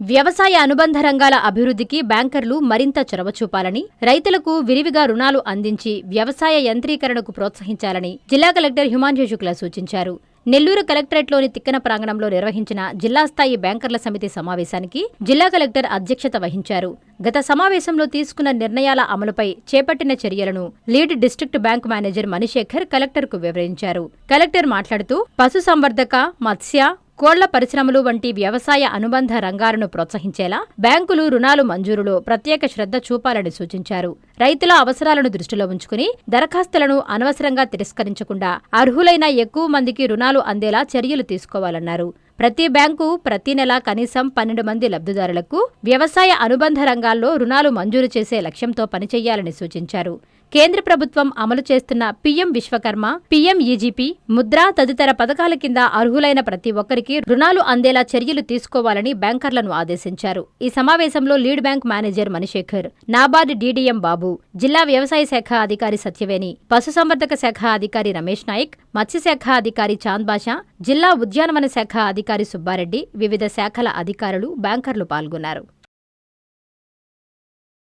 వ్యవసాయ అనుబంధ రంగాల అభివృద్ధికి బ్యాంకర్లు మరింత చొరవ చూపాలని, రైతులకు విరివిగా రుణాలు అందించి వ్యవసాయ యంత్రీకరణకు ప్రోత్సహించాలని జిల్లా కలెక్టర్ హిమాంశు శుక్లా సూచించారు. నెల్లూరు కలెక్టరేట్లోని తిక్కన ప్రాంగణంలో నిర్వహించిన జిల్లా స్థాయి బ్యాంకర్ల సమితి సమావేశానికి జిల్లా కలెక్టర్ అధ్యక్షత వహించారు. గత సమావేశంలో తీసుకున్న నిర్ణయాల అమలుపై చేపట్టిన చర్యలను lead district bank manager Manishekar కలెక్టర్కు వివరించారు. కలెక్టర్ మాట్లాడుతూ పశుసంవర్ధక, మత్స్య, కోళ్ల పరిశ్రమలు వంటి వ్యవసాయ అనుబంధ రంగాలను ప్రోత్సహించేలా బ్యాంకులు రుణాలు మంజూరులో ప్రత్యేక శ్రద్ధ చూపాలని సూచించారు. రైతుల అవసరాలను దృష్టిలో ఉంచుకుని దరఖాస్తులను అనవసరంగా తిరస్కరించకుండా అర్హులైన ఎక్కువ మందికి రుణాలు అందేలా చర్యలు తీసుకోవాలన్నారు. ప్రతి బ్యాంకు ప్రతి నెల కనీసం 12 మంది లబ్ధిదారులకు వ్యవసాయ అనుబంధ రంగాల్లో రుణాలు మంజూరు చేసే లక్ష్యంతో పనిచేయాలని సూచించారు. కేంద్ర ప్రభుత్వం అమలు చేస్తున్న పీఎం విశ్వకర్మ, పీఎంఈజీపీ, ముద్ర తదితర పథకాల కింద అర్హులైన ప్రతి ఒక్కరికి రుణాలు అందేలా చర్యలు తీసుకోవాలని బ్యాంకర్లను ఆదేశించారు. ఈ సమావేశంలో lead bank manager Manisekhar, NABARD DDM Babu, జిల్లా వ్యవసాయ శాఖ అధికారి సత్యవేణి, పశుసంవర్ధక శాఖ అధికారి రమేష్ నాయక్, మత్స్యశాఖ అధికారి చాంద్ బాషా, జిల్లా ఉద్యానవన శాఖ అధికారి సుబ్బారెడ్డి, వివిధ శాఖల అధికారులు, బ్యాంకర్లు పాల్గొన్నారు.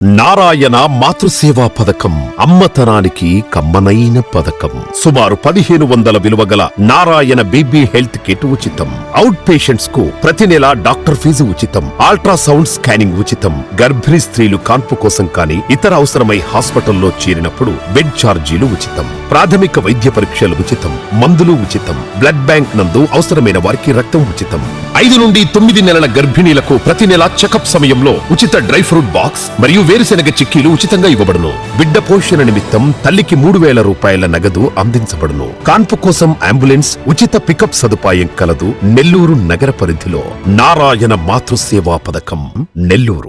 నారాయణ మాతృసేవా పథకం అమ్మతనానికి కమ్మనైన పథకం. సుమారు 1500 విలువగల నారాయణ బేబీ హెల్త్ కిట్ ఉచితం. అవుట్ పేషెంట్స్ కు ప్రతి నెల డాక్టర్ ఫీజు ఉచితం. అల్ట్రాసౌండ్ స్కానింగ్ ఉచితం. గర్భిణీ స్త్రీలు కాన్పు కోసం కానీ ఇతర అవసరమై హాస్పిటల్లో చేరినప్పుడు బెడ్ ఛార్జీలు ఉచితం. ప్రాథమిక వైద్య పరీక్షలు ఉచితం. మందులు ఉచితం. బ్లడ్ బ్యాంక్ నందు అవసరమైన వారికి రక్తం ఉచితం. 5 నుండి 9 నెలల గర్భిణీలకు ప్రతి నెల చెకప్ సమయంలో ఉచిత డ్రై ఫ్రూట్ బాక్స్ మరియు వేరుశెనగ చిక్కీలు ఉచితంగా ఇవ్వబడును. బిడ్డ పోషణ నిమిత్తం తల్లికి 3000 రూపాయల నగదు అందించబడును. కాన్పు కోసం అంబులెన్స్, ఉచిత పికప్ సదుపాయం కలదు. నెల్లూరు నగర పరిధిలో నారాయణ మాతృసేవా పథకం, నెల్లూరు.